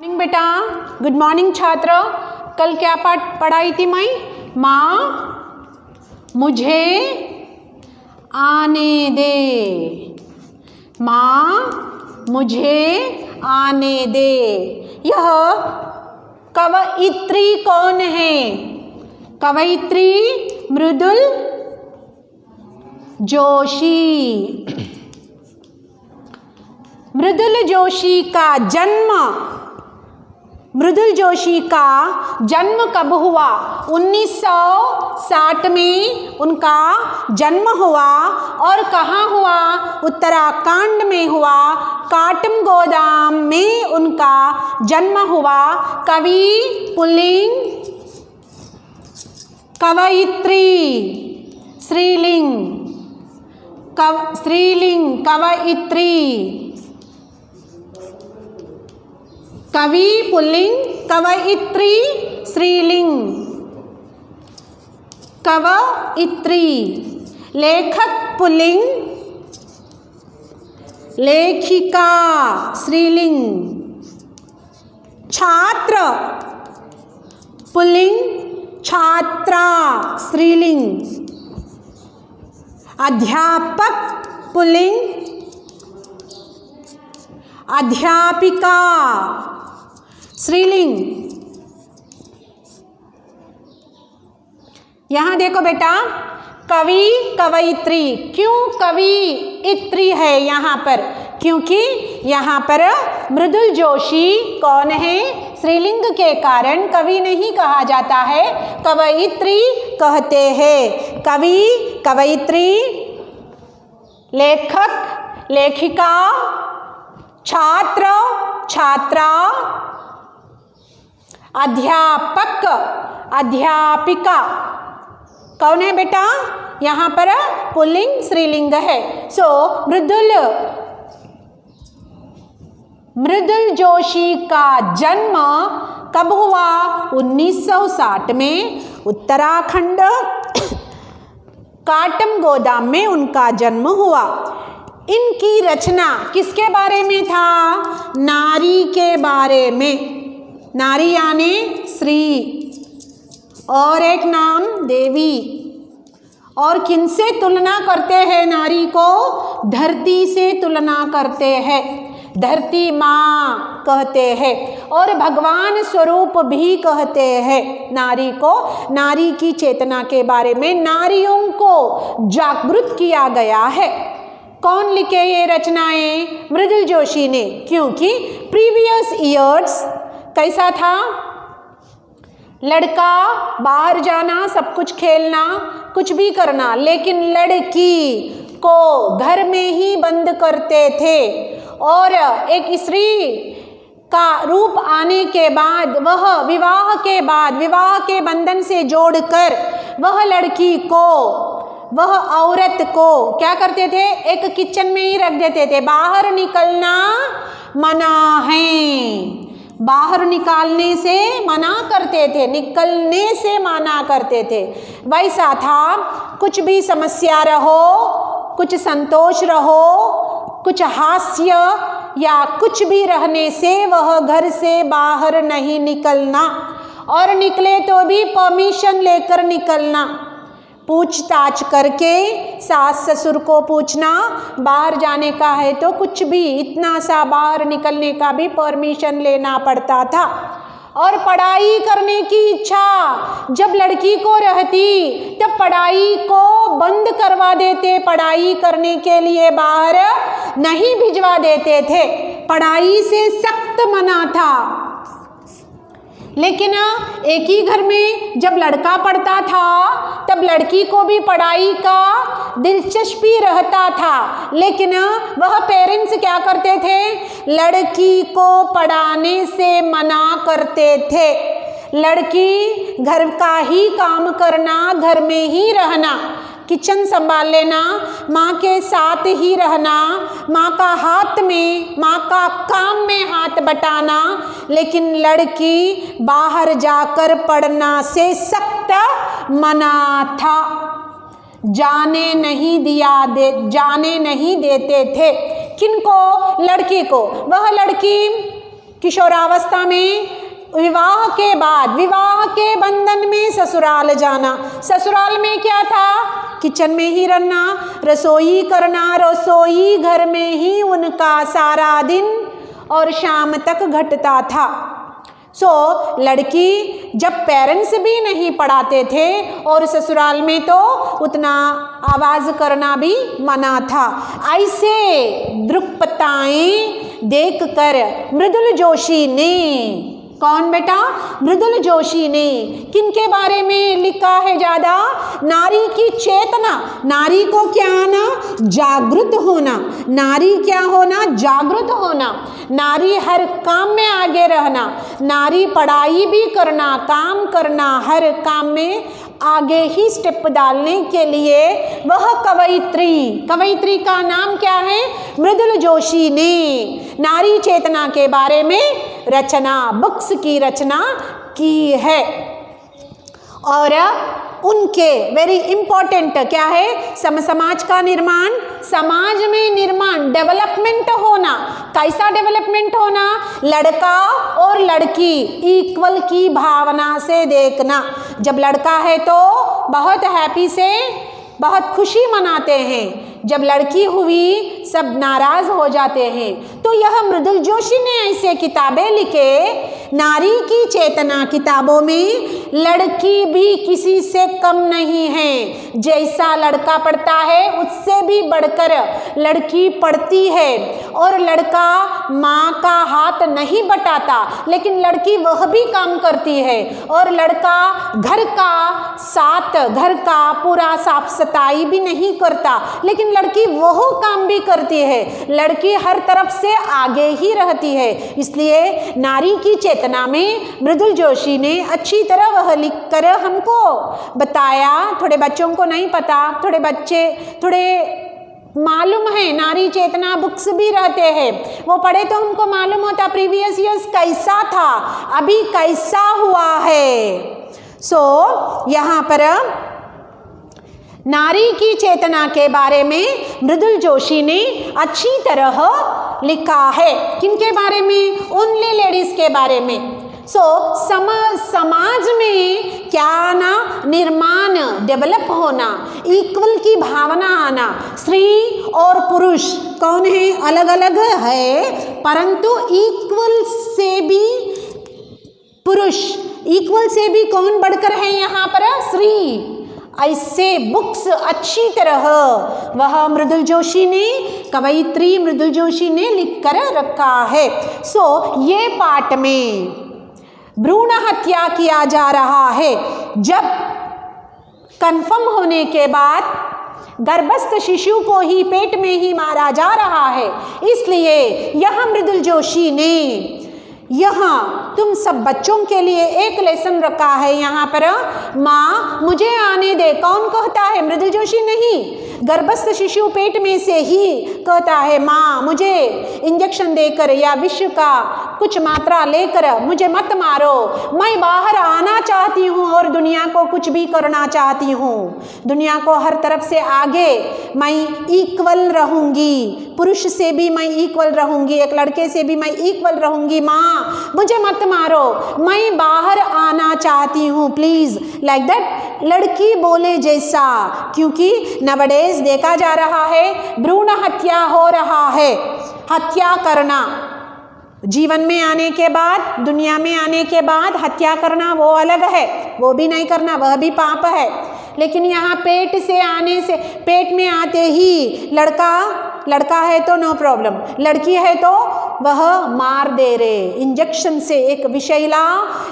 Morning बेटा, good morning छात्र। कल क्या पाठ पढ़ाई थी मैं? माँ मुझे आने दे, माँ मुझे आने दे। यह कवयित्री कौन है? कवयित्री मृदुल जोशी। मृदुल जोशी का जन्म कब हुआ? 1960 में उनका जन्म हुआ। और कहाँ हुआ? उत्तराखंड में हुआ, काटम गोदाम में उनका जन्म हुआ। कवि पुल्लिंग, कवयित्री स्त्रीलिंग, कवयित्री। कवि पुल्लिंग, कवयित्री स्त्रीलिंग, कवयित्री। लेखक पुल्लिंग, लेखिका स्त्रीलिंग। छात्र पुल्लिंग, छात्रा स्त्रीलिंग। अध्यापक पुल्लिंग, अध्यापिका स्त्रीलिंग। यहां देखो बेटा, कवि कवयित्री। क्यों कवयित्री है यहाँ पर? क्योंकि यहाँ पर मृदुल जोशी कौन है? स्त्रीलिंग के कारण कवि नहीं कहा जाता है, कवयित्री कहते हैं। कवि कवयित्री, लेखक लेखिका, छात्र छात्रा, अध्यापक अध्यापिका। कौन है बेटा? यहाँ पर पुल्लिंग स्त्रीलिंग है। सो मृदुल जोशी का जन्म कब हुआ? 1960 में उत्तराखंड काटम गोदाम में उनका जन्म हुआ। इनकी रचना किसके बारे में था? नारी के बारे में। नारी यानी स्त्री, और एक नाम देवी। और किनसे तुलना करते हैं नारी को? धरती से तुलना करते हैं, धरती माँ कहते हैं। और भगवान स्वरूप भी कहते हैं नारी को। नारी की चेतना के बारे में नारियों को जागृत किया गया है। कौन लिखे ये रचनाएं? मृदुल जोशी ने। क्योंकि प्रीवियस ईयर्स कैसा था? लड़का बाहर जाना, सब कुछ खेलना, कुछ भी करना, लेकिन लड़की को घर में ही बंद करते थे। और एक स्त्री का रूप आने के बाद, वह विवाह के बंधन से जोड़कर वह लड़की को, वह औरत को क्या करते थे? एक किचन में ही रख देते थे। बाहर निकलना मना है, बाहर निकालने से मना करते थे, निकलने से मना करते थे। वैसा था, कुछ भी समस्या रहो, कुछ संतोष रहो, कुछ हास्य या कुछ भी रहने से वह घर से बाहर नहीं निकलना। और निकले तो भी परमिशन लेकर निकलना, पूछताछ करके सास ससुर को पूछना। बाहर जाने का है तो कुछ भी इतना सा बाहर निकलने का भी परमिशन लेना पड़ता था। और पढ़ाई करने की इच्छा जब लड़की को रहती तब पढ़ाई को बंद करवा देते, पढ़ाई करने के लिए बाहर नहीं भिजवा देते थे। पढ़ाई से सख्त मना था। लेकिन एक ही घर में जब लड़का पढ़ता था तब लड़की को भी पढ़ाई का दिलचस्पी रहता था। लेकिन वह पेरेंट्स क्या करते थे? लड़की को पढ़ाने से मना करते थे। लड़की घर का ही काम करना, घर में ही रहना, किचन संभाल लेना, माँ के साथ ही रहना, माँ का हाथ में, माँ का काम में हाथ बटाना। लेकिन लड़की बाहर जाकर पढ़ना से सख्त मना था। जाने नहीं देते थे। किनको? लड़की को। वह लड़की किशोरावस्था में, विवाह के बाद विवाह के बंधन में ससुराल जाना। ससुराल में क्या था? किचन में ही रहना, रसोई करना, रसोई घर में ही उनका सारा दिन और शाम तक घटता था। लड़की जब पेरेंट्स भी नहीं पढ़ाते थे और ससुराल में तो उतना आवाज़ करना भी मना था। ऐसे दृक्पथाएं देखकर मृदुल जोशी ने, कौन बेटा? मृदुल जोशी ने किनके बारे में लिखा है ज़्यादा? नारी की चेतना, नारी को क्या आना? जागृत होना। नारी क्या होना? जागृत होना। नारी हर काम में आगे रहना, नारी पढ़ाई भी करना, काम करना, हर काम में आगे ही स्टेप डालने के लिए वह कवयित्री का नाम क्या है? मृदुल जोशी ने नारी चेतना के बारे में रचना, बुक्स की रचना की है। और उनके वेरी इंपॉर्टेंट क्या है? समाज का निर्माण, समाज में निर्माण, डेवलपमेंट होना। कैसा डेवलपमेंट होना? लड़का और लड़की इक्वल की भावना से देखना। जब लड़का है तो बहुत हैप्पी से, बहुत खुशी मनाते हैं, जब लड़की हुई सब नाराज हो जाते हैं। तो यह मृदुल जोशी ने ऐसे किताबें लिखे, नारी की चेतना किताबों में लड़की भी किसी से कम नहीं है। जैसा लड़का पढ़ता है उससे भी बढ़कर लड़की पढ़ती है। और लड़का माँ का हाथ नहीं बटाता, लेकिन लड़की वह भी काम करती है। और लड़का घर का साथ, घर का पूरा साफ सफाई भी नहीं करता, लेकिन लड़की वह काम भी करती है। लड़की हर तरफ से आगे ही रहती है। इसलिए नारी की चेतना में मृदुल जोशी ने अच्छी तरह वह लिख कर हमको बताया। थोड़े बच्चों को नहीं पता, थोड़े बच्चे थोड़े मालूम है, नारी चेतना बुक्स भी रहते हैं, वो पढ़े तो हमको मालूम होता प्रीवियस ईयर्स कैसा था, अभी कैसा हुआ है। यहाँ पर नारी की चेतना के बारे में मृदुल जोशी ने अच्छी तरह लिखा है। किनके बारे में? ओनली लेडीज के बारे में। समाज में क्या आना? निर्माण, डेवलप होना, इक्वल की भावना आना। स्त्री और पुरुष कौन है? अलग अलग है, परंतु इक्वल से भी पुरुष, इक्वल से भी कौन बढ़कर है यहाँ पर? स्त्री। ऐसे बुक्स अच्छी तरह वह मृदुल जोशी ने, कवयित्री मृदुल जोशी ने लिख कर रखा है। ये पाठ में भ्रूण हत्या किया जा रहा है। जब कन्फर्म होने के बाद गर्भस्थ शिशु को ही पेट में ही मारा जा रहा है। इसलिए यह मृदुल जोशी ने यहाँ तुम सब बच्चों के लिए एक लेसन रखा है। यहाँ पर माँ मुझे आने दे कौन कहता है? मृदुल जोशी नहीं, गर्भस्थ शिशु पेट में से ही कहता है माँ मुझे इंजेक्शन देकर या विष का कुछ मात्रा लेकर मुझे मत मारो, मैं बाहर आना चाहती हूँ और दुनिया को कुछ भी करना चाहती हूँ, दुनिया को हर तरफ से आगे मैं इक्वल रहूँगी, पुरुष से भी मैं इक्वल रहूँगी, एक लड़के से भी मैं इक्वल रहूँगी, माँ मुझे मत मारो, मैं बाहर आना चाहती हूँ प्लीज़, लाइक दैट लड़की बोले जैसा। क्योंकि नवडेज देखा जा रहा है भ्रूण हत्या हो रहा है। हत्या करना जीवन में आने के बाद, दुनिया में आने के बाद हत्या करना वो अलग है, वो भी नहीं करना, वह भी पाप है। लेकिन यहाँ पेट से आने से, पेट में आते ही लड़का है तो नो प्रॉब्लम, लड़की है तो वह मार दे रहे इंजेक्शन से, एक विषैला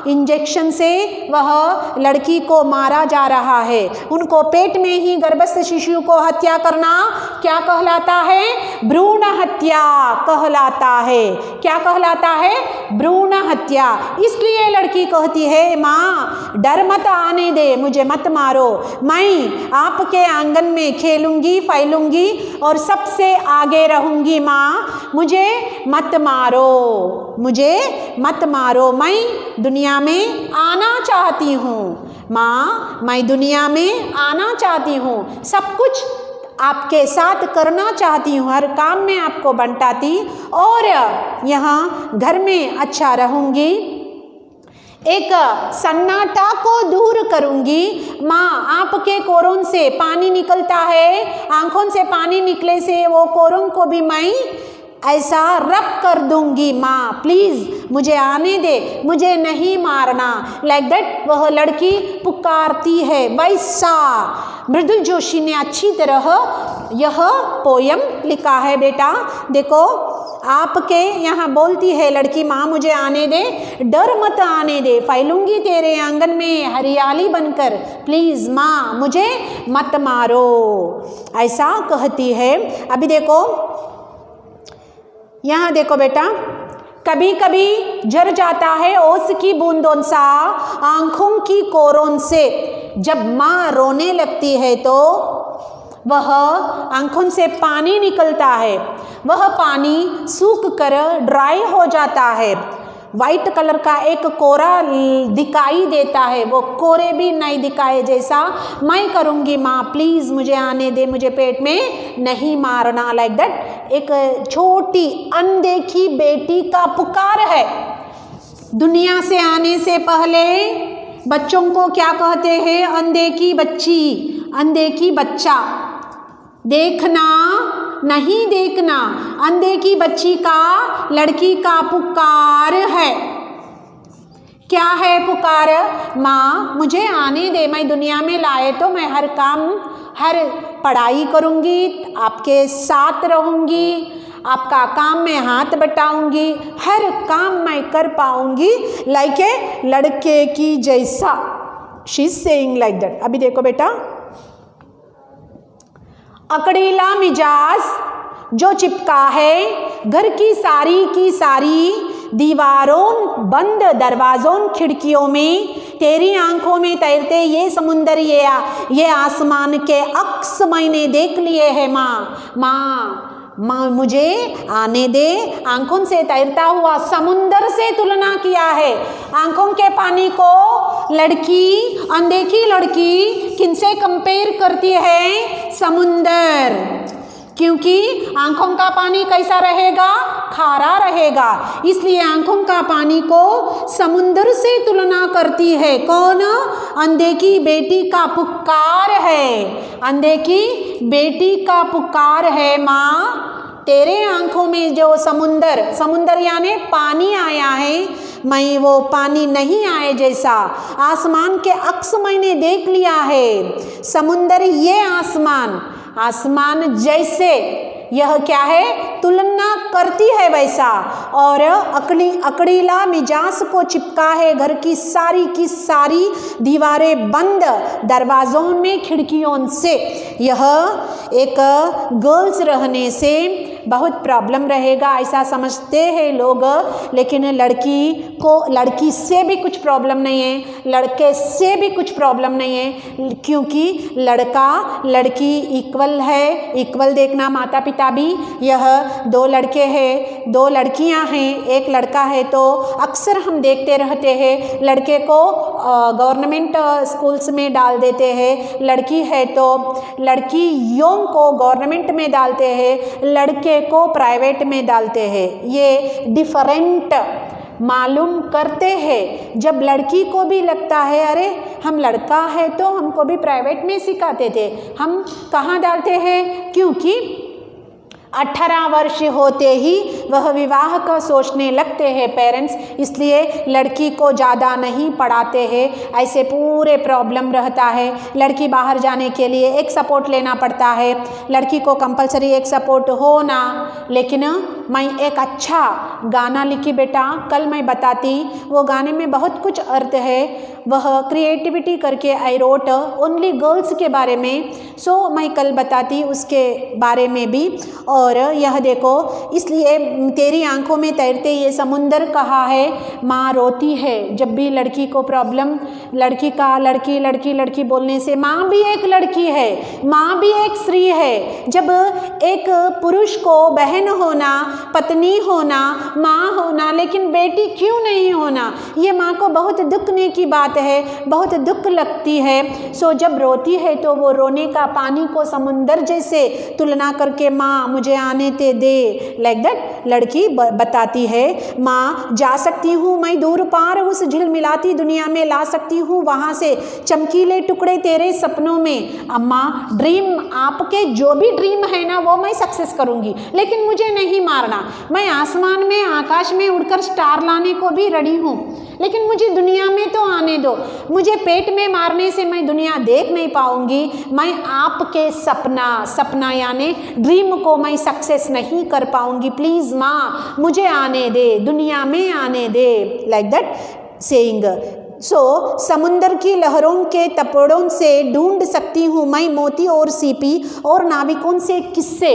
इंजेक्शन से वह लड़की को मारा जा रहा है। उनको पेट में ही गर्भस्थ शिशु को हत्या करना क्या कहलाता है? भ्रूण हत्या कहलाता है। क्या कहलाता है? भ्रूण हत्या। इसलिए लड़की कहती है माँ डर मत आने दे, मुझे मत मारो, मैं आपके आंगन में खेलूंगी, फैलूंगी और सबसे आगे रहूंगी, माँ मुझे मत मारो, मुझे मत मारो, मैं दुनिया में आना चाहती हूँ, माँ मैं दुनिया में आना चाहती हूँ, सब कुछ आपके साथ करना चाहती हूँ, हर काम में आपको बंटाती और यहाँ घर में अच्छा रहूँगी, एक सन्नाटा को दूर करूँगी। माँ, आपके कोरों से पानी निकलता है, आँखों से पानी निकले से वो कोरों को भी मैं ऐसा रब कर दूंगी। माँ प्लीज़ मुझे आने दे, मुझे नहीं मारना। लाइक दैट वह लड़की पुकारती है। वैसा मृदुल जोशी ने अच्छी तरह यह पोयम लिखा है। बेटा देखो, आपके यहाँ बोलती है लड़की, माँ मुझे आने दे, डर मत आने दे, फैलूंगी तेरे आंगन में हरियाली बनकर, प्लीज़ माँ मुझे मत मारो, ऐसा कहती है। अभी देखो, यहाँ देखो बेटा, कभी कभी झर जाता है ओस की बूंदों सा आँखों की कोरों से। जब माँ रोने लगती है तो वह आँखों से पानी निकलता है, वह पानी सूख कर ड्राई हो जाता है, वाइट कलर का एक कोरा दिखाई देता है, वो कोरे भी नहीं दिखाए जैसा मैं करूँगी। माँ प्लीज़ मुझे आने दे, मुझे पेट में नहीं मारना। लाइक दैट एक छोटी अनदेखी बेटी का पुकार है। दुनिया से आने से पहले बच्चों को क्या कहते हैं? अनदेखी बच्ची, अनदेखी बच्चा। देखना नहीं देखना, अनदेखी बच्ची का, लड़की का पुकार है। क्या है पुकार? माँ मुझे आने दे, मैं दुनिया में लाए तो मैं हर काम, हर पढ़ाई करूँगी, आपके साथ रहूँगी, आपका काम में हाथ बटाऊँगी, हर काम मैं कर पाऊँगी, लाइक ए लड़के की जैसा। She is saying like that. अभी देखो बेटा, अकड़ीला मिजाज जो चिपका है घर की सारी दीवारों, बंद दरवाज़ों, खिड़कियों में, तेरी आंखों में तैरते ये समुंदर, ये आसमान के अक्स मैंने देख लिए हैं। माँ मुझे आने दे, आंखों से तैरता हुआ समुंदर से तुलना किया है। आंखों के पानी को लड़की, अनदेखी लड़की किनसे कंपेयर करती है? समुंदर। क्योंकि आंखों का पानी कैसा रहेगा? खारा रहेगा, इसलिए आंखों का पानी को समुंदर से तुलना करती है। कौन? अनदेखी बेटी का पुकार है, अनदेखी बेटी का पुकार है। माँ तेरे आंखों में जो समुंदर यानी पानी आया है, मैं वो पानी नहीं आए जैसा, आसमान के अक्स मैंने देख लिया है। समुंदर ये आसमान जैसे यह क्या है? तुलना करती है वैसा। और अकड़ीला मिजाज को चिपका है घर की सारी दीवारें, बंद दरवाज़ों में, खिड़कियों से। यह एक गर्ल्स रहने से बहुत प्रॉब्लम रहेगा ऐसा समझते हैं लोग, लेकिन लड़की से भी कुछ प्रॉब्लम नहीं है, लड़के से भी कुछ प्रॉब्लम नहीं है, क्योंकि लड़का लड़की इक्वल है। इक्वल देखना, माता पिता भी, यह 2 लड़के हैं, 2 लड़कियां हैं, 1 लड़का है, तो अक्सर हम देखते रहते हैं लड़के को गवर्नमेंट स्कूल्स में डाल देते हैं, लड़की है तो लड़कियों को गवर्नमेंट में डालते हैं, लड़के को प्राइवेट में डालते हैं। ये डिफरेंट मालूम करते हैं। जब लड़की को भी लगता है अरे हम लड़का है तो हमको भी प्राइवेट में सिखाते थे, हम कहाँ डालते हैं? क्योंकि 18 वर्ष होते ही वह विवाह का सोचने लगते हैं पेरेंट्स, इसलिए लड़की को ज़्यादा नहीं पढ़ाते हैं। ऐसे पूरे प्रॉब्लम रहता है। लड़की बाहर जाने के लिए एक सपोर्ट लेना पड़ता है, लड़की को कंपलसरी एक सपोर्ट होना। लेकिन मैं एक अच्छा गाना लिखी बेटा, कल मैं बताती, वो गाने में बहुत कुछ अर्थ है, वह क्रिएटिविटी करके आई रोट ओनली गर्ल्स के बारे में, सो मैं कल बताती उसके बारे में भी। और यह देखो, इसलिए तेरी आंखों में तैरते ये समुंदर कहा है। माँ रोती है जब भी लड़की को प्रॉब्लम, लड़की का लड़की लड़की लड़की बोलने से। माँ भी एक लड़की है, माँ भी एक स्त्री है। जब एक पुरुष को बहन होना, पत्नी होना, माँ होना, लेकिन बेटी क्यों नहीं होना, ये माँ को बहुत दुखने की बात है, बहुत दुख लगती है। सो जब रोती है तो वो रोने का पानी को समुंदर जैसे तुलना करके माँ मुझे आने ते दे, लाइक दैट लड़की बताती है। माँ जा सकती हूँ मैं दूर पार, उस झिलमिलाती दुनिया में ला सकती हूँ वहाँ से चमकीले टुकड़े तेरे सपनों में। अम्मा ड्रीम, आपके जो भी ड्रीम है ना वो मैं सक्सेस करूँगी, लेकिन मुझे नहीं मारना। मैं आसमान में आकाश में उड़कर स्टार लाने को भी रेडी हूँ, लेकिन मुझे दुनिया में तो आने दो। मुझे पेट में मारने से मैं दुनिया देख नहीं पाऊंगी। मैं आपके सपना यानी ड्रीम को मैं सक्सेस नहीं कर पाऊंगी। प्लीज़ माँ मुझे आने दे, दुनिया में आने दे, लाइक दैट सेइंग। सो समुंदर की लहरों के तपड़ों से ढूंढ सकती हूँ मैं मोती और सीपी और नाविकों से किस्से।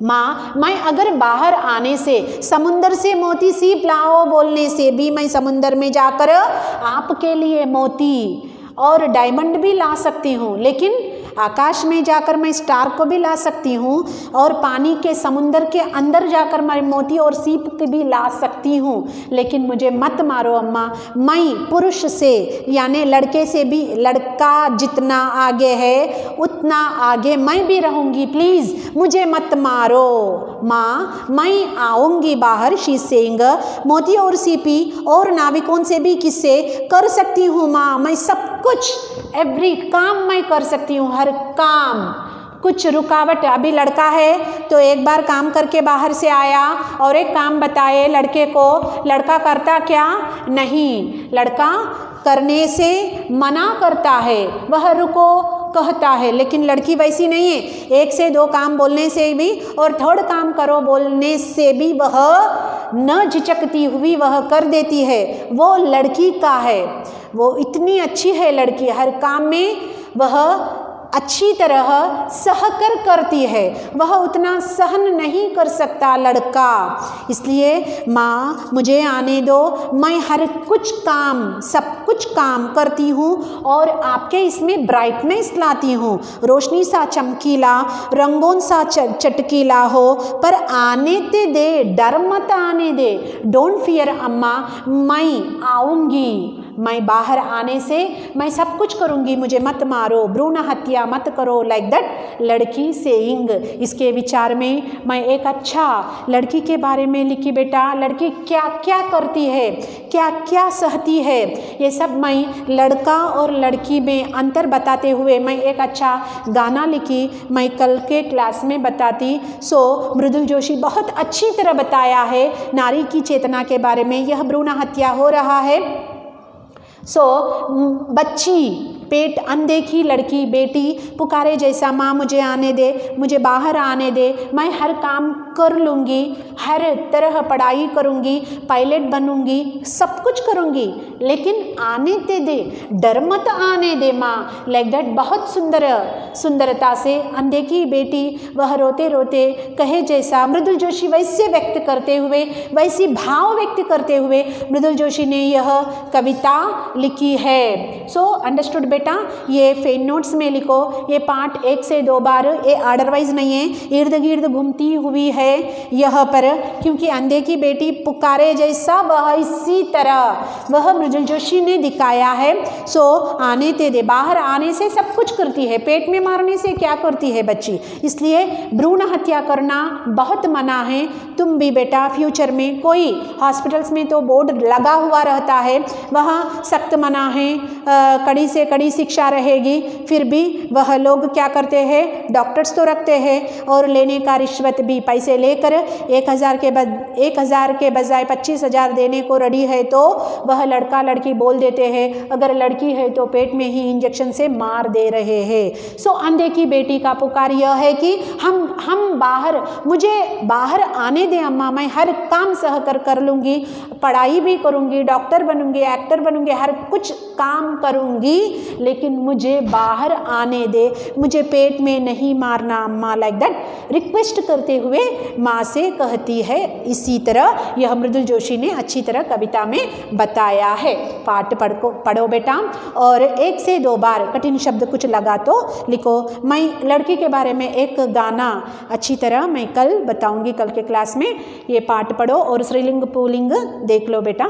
माँ मैं अगर बाहर आने से, समुंदर से मोती सीप लाओ बोलने से भी मैं समुंदर में जाकर आपके लिए मोती और डायमंड भी ला सकती हूँ, लेकिन आकाश में जाकर मैं स्टार को भी ला सकती हूँ, और पानी के समुंदर के अंदर जाकर मैं मोती और सीप को भी ला सकती हूँ, लेकिन मुझे मत मारो अम्मा। मैं पुरुष से यानी लड़के से भी, लड़का जितना आगे है उतना आगे मैं भी रहूँगी, प्लीज़ मुझे मत मारो। माँ मैं आऊँगी बाहर, शी सेइंग। मोती और सीपी और नाविकों से भी किस्से कर सकती हूँ माँ, मैं सब कुछ एवरी काम मैं कर सकती हूँ, हर काम। कुछ रुकावट, अभी लड़का है तो एक बार काम करके बाहर से आया और एक काम बताए लड़के को, लड़का करता क्या नहीं, लड़का करने से मना करता है, वह रुको कहता है, लेकिन लड़की वैसी नहीं है। एक से दो काम बोलने से भी और थर्ड काम करो बोलने से भी वह न झिझकती हुई वह कर देती है। वो लड़की का है, वो इतनी अच्छी है लड़की, हर काम में वह अच्छी तरह सहकर करती है, वह उतना सहन नहीं कर सकता लड़का। इसलिए माँ मुझे आने दो, मैं हर कुछ काम, सब कुछ काम करती हूँ और आपके इसमें ब्राइटनेस लाती हूँ। रोशनी सा चमकीला, रंगों सा चटकीला हो, पर आने ते दे, डर मत आने दे। डोंट फियर अम्मा, मैं आऊँगी, मैं बाहर आने से मैं सब कुछ करूँगी, मुझे मत मारो, भ्रूण हत्या मत करो, लाइक दैट लड़की सेइंग। इसके विचार में मैं एक अच्छा लड़की के बारे में लिखी बेटा, लड़की क्या क्या करती है, क्या क्या सहती है, ये सब मैं लड़का और लड़की में अंतर बताते हुए मैं एक अच्छा गाना लिखी, मैं कल के क्लास में बताती। सो मृदुल जोशी बहुत अच्छी तरह बताया है नारी की चेतना के बारे में। यह भ्रूण हत्या हो रहा है। सो बच्ची, पेट अनदेखी लड़की, बेटी पुकारे जैसा, माँ मुझे आने दे, मुझे बाहर आने दे, मैं हर काम कर लूँगी, हर तरह पढ़ाई करूँगी, पायलट बनूँगी, सब कुछ करूँगी, लेकिन आने ते दे, डर मत आने दे माँ, लाइक दैट। बहुत सुंदरता से अनदेखी बेटी वह रोते रोते कहे जैसा मृदुल जोशी वैसे व्यक्त करते हुए, वैसी भाव व्यक्त करते हुए मृदुल जोशी ने यह कविता लिखी है। सो अंडरस्टूड बेटा, ये फेन नोट्स में लिखो, ये पार्ट 1 से 2 बार, ये अदरवाइज नहीं है, इर्द गिर्द घूमती हुई है यह पर, क्योंकि अंधे की बेटी पुकारे जैसा वह इसी तरह वह मृदुल जोशी ने दिखाया है। सो आने ते दे, बाहर आने से सब कुछ करती है, पेट में मारने से क्या करती है बच्ची। इसलिए भ्रूण हत्या करना बहुत मना है। तुम भी बेटा फ्यूचर में, कोई हॉस्पिटल्स में तो बोर्ड लगा हुआ रहता है, वहाँ सख्त मना है, कड़ी से कड़ी शिक्षा रहेगी, फिर भी वह लोग क्या करते हैं, डॉक्टर्स तो रखते हैं और लेने का रिश्वत भी, पैसे लेकर 1,000 के बजाय 25,000 देने को रेडी है, तो वह लड़का लड़की बोल देते हैं, अगर लड़की है तो पेट में ही इंजेक्शन से मार दे रहे हैं। सो अंधे की बेटी का पुकार यह है कि हम बाहर, मुझे बाहर आने दें अम्मा, मैं हर काम सहकर कर लूँगी, पढ़ाई भी करूँगी, डॉक्टर बनूँगी, एक्टर बनूँगी, हर कुछ काम करूँगी, लेकिन मुझे बाहर आने दे, मुझे पेट में नहीं मारना अम्मा, लाइक दैट रिक्वेस्ट करते हुए माँ से कहती है। इसी तरह यह मृदुल जोशी ने अच्छी तरह कविता में बताया है। पाठ पढ़ो बेटा और 1 से 2 बार कठिन शब्द कुछ लगा तो लिखो। मैं लड़की के बारे में एक गाना अच्छी तरह मैं कल बताऊंगी, कल के क्लास में। ये पाठ पढ़ो और स्त्रीलिंग पुल्लिंग देख लो बेटा।